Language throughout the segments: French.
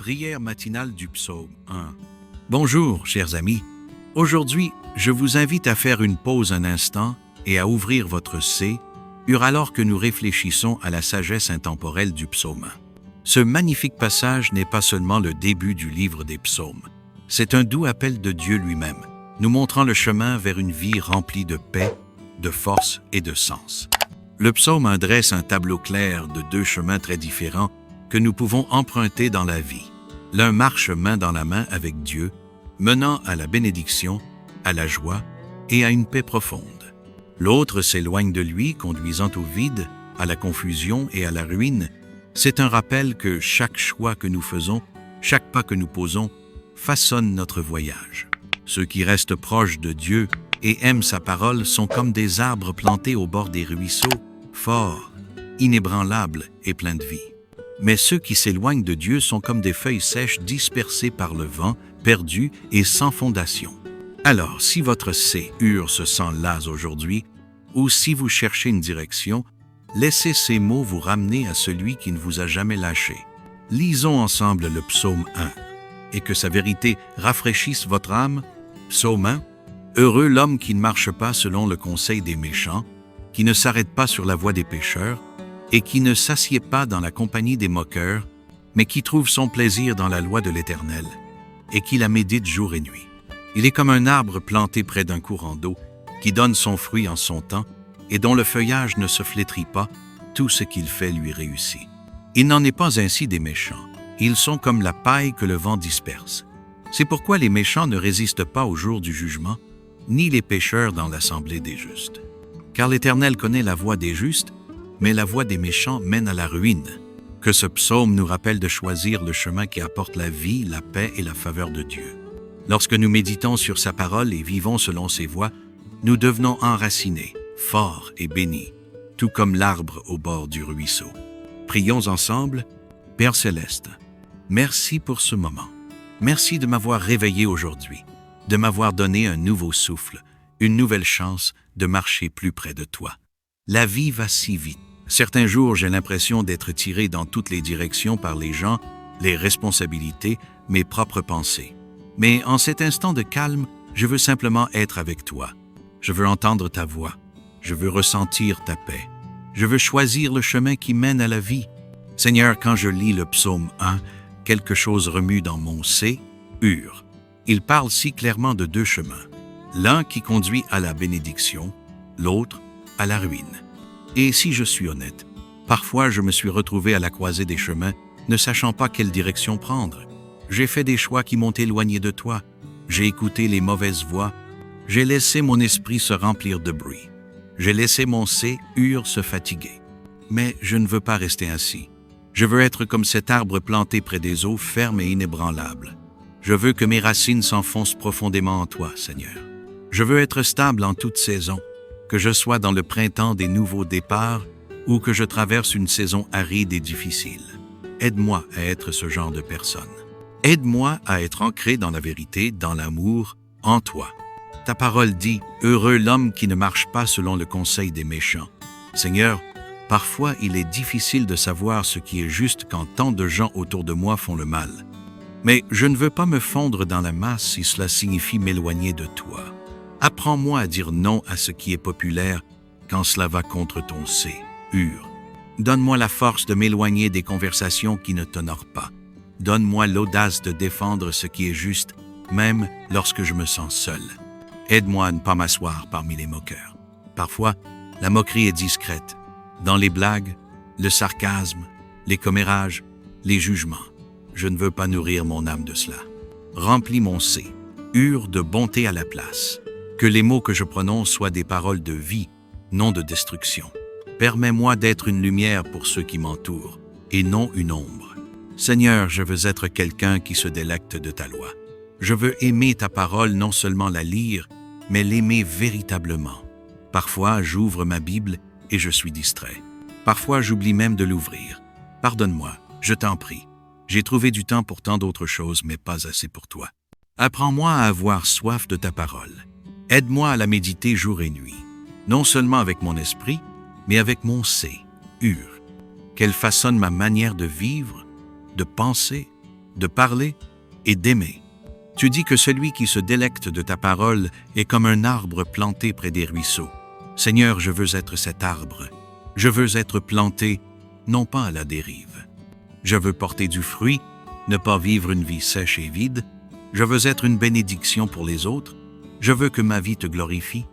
Prière matinale du psaume 1. Bonjour, chers amis. Aujourd'hui, je vous invite à faire une pause un instant et à ouvrir votre C, alors que nous réfléchissons à la sagesse intemporelle du psaume 1. Ce magnifique passage n'est pas seulement le début du livre des psaumes. C'est un doux appel de Dieu lui-même, nous montrant le chemin vers une vie remplie de paix, de force et de sens. Le psaume 1 dresse un tableau clair de deux chemins très différents que nous pouvons emprunter dans la vie. L'un marche main dans la main avec Dieu, menant à la bénédiction, à la joie et à une paix profonde. L'autre s'éloigne de lui, conduisant au vide, à la confusion et à la ruine. C'est un rappel que chaque choix que nous faisons, chaque pas que nous posons, façonne notre voyage. Ceux qui restent proches de Dieu et aiment sa parole sont comme des arbres plantés au bord des ruisseaux, forts, inébranlables et pleins de vie. Mais ceux qui s'éloignent de Dieu sont comme des feuilles sèches dispersées par le vent, perdues et sans fondation. Alors, si votre C-ur se sent las aujourd'hui, ou si vous cherchez une direction, laissez ces mots vous ramener à celui qui ne vous a jamais lâché. Lisons ensemble le psaume 1, et que sa vérité rafraîchisse votre âme. Psaume 1. Heureux l'homme qui ne marche pas selon le conseil des méchants, qui ne s'arrête pas sur la voie des pécheurs, et qui ne s'assied pas dans la compagnie des moqueurs, mais qui trouve son plaisir dans la loi de l'Éternel, et qui la médite jour et nuit. Il est comme un arbre planté près d'un courant d'eau, qui donne son fruit en son temps, et dont le feuillage ne se flétrit pas, tout ce qu'il fait lui réussit. Il n'en est pas ainsi des méchants. Ils sont comme la paille que le vent disperse. C'est pourquoi les méchants ne résistent pas au jour du jugement, ni les pécheurs dans l'assemblée des justes. Car l'Éternel connaît la voie des justes, mais la voie des méchants mène à la ruine. Que ce psaume nous rappelle de choisir le chemin qui apporte la vie, la paix et la faveur de Dieu. Lorsque nous méditons sur sa parole et vivons selon ses voies, nous devenons enracinés, forts et bénis, tout comme l'arbre au bord du ruisseau. Prions ensemble. Père céleste, merci pour ce moment. Merci de m'avoir réveillé aujourd'hui, de m'avoir donné un nouveau souffle, une nouvelle chance de marcher plus près de toi. La vie va si vite. Certains jours, j'ai l'impression d'être tiré dans toutes les directions par les gens, les responsabilités, mes propres pensées. Mais en cet instant de calme, je veux simplement être avec toi. Je veux entendre ta voix. Je veux ressentir ta paix. Je veux choisir le chemin qui mène à la vie. Seigneur, quand je lis le psaume 1, quelque chose remue dans mon C-ur. Il parle si clairement de deux chemins. L'un qui conduit à la bénédiction, l'autre à la ruine. Et si je suis honnête, parfois je me suis retrouvé à la croisée des chemins, ne sachant pas quelle direction prendre. J'ai fait des choix qui m'ont éloigné de toi. J'ai écouté les mauvaises voix. J'ai laissé mon esprit se remplir de bruit. J'ai laissé mon C-ur se fatiguer. Mais je ne veux pas rester ainsi. Je veux être comme cet arbre planté près des eaux, ferme et inébranlable. Je veux que mes racines s'enfoncent profondément en toi, Seigneur. Je veux être stable en toute saison, que je sois dans le printemps des nouveaux départs ou que je traverse une saison aride et difficile. Aide-moi à être ce genre de personne. Aide-moi à être ancré dans la vérité, dans l'amour, en toi. Ta parole dit « Heureux l'homme qui ne marche pas selon le conseil des méchants ». Seigneur, parfois il est difficile de savoir ce qui est juste quand tant de gens autour de moi font le mal. Mais je ne veux pas me fondre dans la masse si cela signifie m'éloigner de toi. Apprends-moi à dire non à ce qui est populaire quand cela va contre ton C-ur. Donne-moi la force de m'éloigner des conversations qui ne t'honorent pas. Donne-moi l'audace de défendre ce qui est juste, même lorsque je me sens seul. Aide-moi à ne pas m'asseoir parmi les moqueurs. Parfois, la moquerie est discrète. Dans les blagues, le sarcasme, les commérages, les jugements. Je ne veux pas nourrir mon âme de cela. Remplis mon C-ur de bonté à la place. Que les mots que je prononce soient des paroles de vie, non de destruction. Permets-moi d'être une lumière pour ceux qui m'entourent, et non une ombre. Seigneur, je veux être quelqu'un qui se délecte de ta loi. Je veux aimer ta parole, non seulement la lire, mais l'aimer véritablement. Parfois, j'ouvre ma Bible et je suis distrait. Parfois, j'oublie même de l'ouvrir. Pardonne-moi, je t'en prie. J'ai trouvé du temps pour tant d'autres choses, mais pas assez pour toi. Apprends-moi à avoir soif de ta parole. Aide-moi à la méditer jour et nuit, non seulement avec mon esprit, mais avec mon C-ur. Qu'elle façonne ma manière de vivre, de penser, de parler et d'aimer. Tu dis que celui qui se délecte de ta parole est comme un arbre planté près des ruisseaux. Seigneur, je veux être cet arbre. Je veux être planté, non pas à la dérive. Je veux porter du fruit, ne pas vivre une vie sèche et vide. Je veux être une bénédiction pour les autres. Je veux que ma vie te glorifie.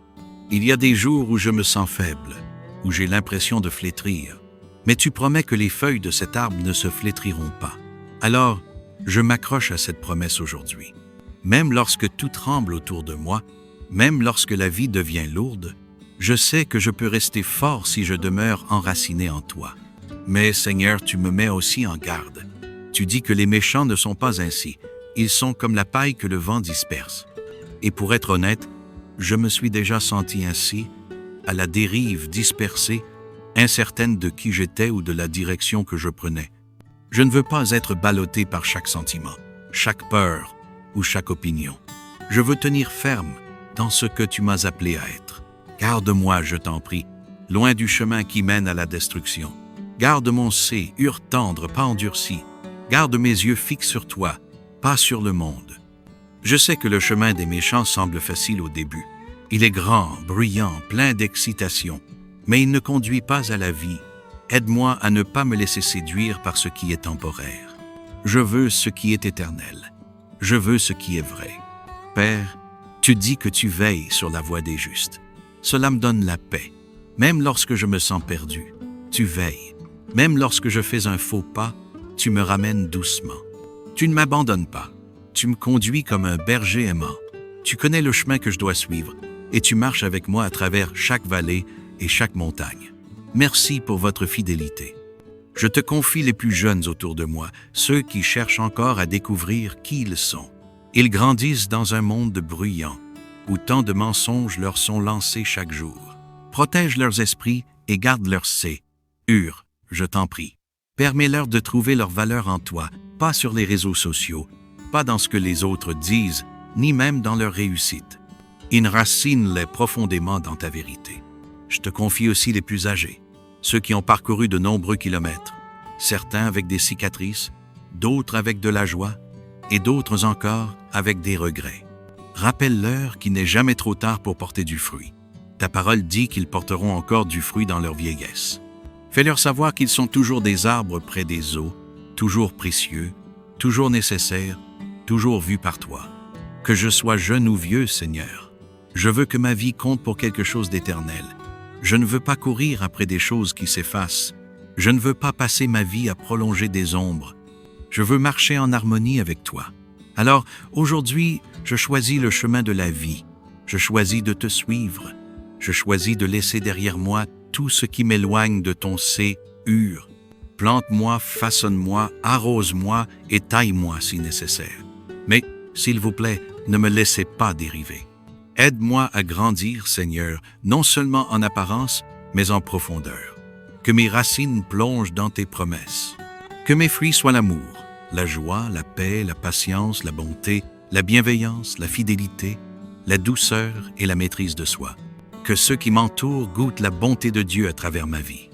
Il y a des jours où je me sens faible, où j'ai l'impression de flétrir. Mais tu promets que les feuilles de cet arbre ne se flétriront pas. Alors, je m'accroche à cette promesse aujourd'hui. Même lorsque tout tremble autour de moi, même lorsque la vie devient lourde, je sais que je peux rester fort si je demeure enraciné en toi. Mais Seigneur, tu me mets aussi en garde. Tu dis que les méchants ne sont pas ainsi. Ils sont comme la paille que le vent disperse. Et pour être honnête, je me suis déjà senti ainsi, à la dérive, dispersée, incertaine de qui j'étais ou de la direction que je prenais. Je ne veux pas être ballotté par chaque sentiment, chaque peur ou chaque opinion. Je veux tenir ferme dans ce que tu m'as appelé à être. Garde-moi, je t'en prie, loin du chemin qui mène à la destruction. Garde mon C, tendre, pas endurci. Garde mes yeux fixes sur toi, pas sur le monde. Je sais que le chemin des méchants semble facile au début. Il est grand, bruyant, plein d'excitation, mais il ne conduit pas à la vie. Aide-moi à ne pas me laisser séduire par ce qui est temporaire. Je veux ce qui est éternel. Je veux ce qui est vrai. Père, tu dis que tu veilles sur la voie des justes. Cela me donne la paix. Même lorsque je me sens perdu, tu veilles. Même lorsque je fais un faux pas, tu me ramènes doucement. Tu ne m'abandonnes pas. Tu me conduis comme un berger aimant. Tu connais le chemin que je dois suivre et tu marches avec moi à travers chaque vallée et chaque montagne. Merci pour votre fidélité. Je te confie les plus jeunes autour de moi, ceux qui cherchent encore à découvrir qui ils sont. Ils grandissent dans un monde bruyant, où tant de mensonges leur sont lancés chaque jour. Protège leurs esprits et garde leurs C. Je t'en prie. Permets-leur de trouver leur valeur en toi, pas sur les réseaux sociaux, pas dans ce que les autres disent, ni même dans leur réussite. Enracine-les profondément dans ta vérité. Je te confie aussi les plus âgés, ceux qui ont parcouru de nombreux kilomètres, certains avec des cicatrices, d'autres avec de la joie, et d'autres encore avec des regrets. Rappelle-leur qu'il n'est jamais trop tard pour porter du fruit. Ta parole dit qu'ils porteront encore du fruit dans leur vieillesse. Fais-leur savoir qu'ils sont toujours des arbres près des eaux, toujours précieux, toujours nécessaires, toujours vus par toi. Que je sois jeune ou vieux, Seigneur, je veux que ma vie compte pour quelque chose d'éternel. Je ne veux pas courir après des choses qui s'effacent. Je ne veux pas passer ma vie à prolonger des ombres. Je veux marcher en harmonie avec toi. Alors, aujourd'hui, je choisis le chemin de la vie. Je choisis de te suivre. Je choisis de laisser derrière moi tout ce qui m'éloigne de ton C. Plante-moi, façonne-moi, arrose-moi et taille-moi si nécessaire. Mais, s'il vous plaît, ne me laissez pas dériver. Aide-moi à grandir, Seigneur, non seulement en apparence, mais en profondeur. Que mes racines plongent dans tes promesses. Que mes fruits soient l'amour, la joie, la paix, la patience, la bonté, la bienveillance, la fidélité, la douceur et la maîtrise de soi. Que ceux qui m'entourent goûtent la bonté de Dieu à travers ma vie.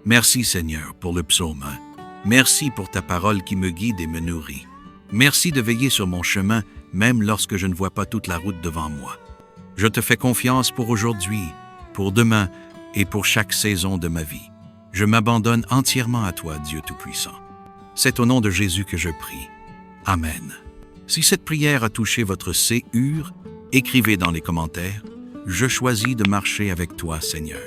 Merci, Seigneur, pour le psaume 1. Merci pour ta parole qui me guide et me nourrit. Merci de veiller sur mon chemin, même lorsque je ne vois pas toute la route devant moi. Je te fais confiance pour aujourd'hui, pour demain et pour chaque saison de ma vie. Je m'abandonne entièrement à toi, Dieu Tout-Puissant. C'est au nom de Jésus que je prie. Amen. Si cette prière a touché votre C, écrivez dans les commentaires « Je choisis de marcher avec toi, Seigneur ».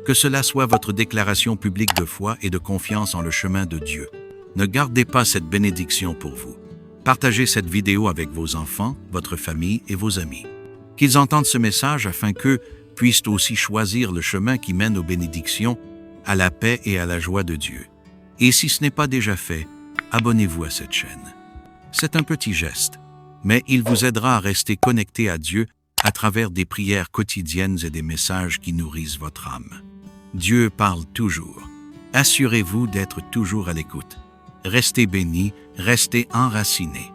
Que cela soit votre déclaration publique de foi et de confiance en le chemin de Dieu. Ne gardez pas cette bénédiction pour vous. Partagez cette vidéo avec vos enfants, votre famille et vos amis. Qu'ils entendent ce message afin qu'eux puissent aussi choisir le chemin qui mène aux bénédictions, à la paix et à la joie de Dieu. Et si ce n'est pas déjà fait, abonnez-vous à cette chaîne. C'est un petit geste, mais il vous aidera à rester connecté à Dieu à travers des prières quotidiennes et des messages qui nourrissent votre âme. Dieu parle toujours. Assurez-vous d'être toujours à l'écoute. Restez bénis, restez enracinés.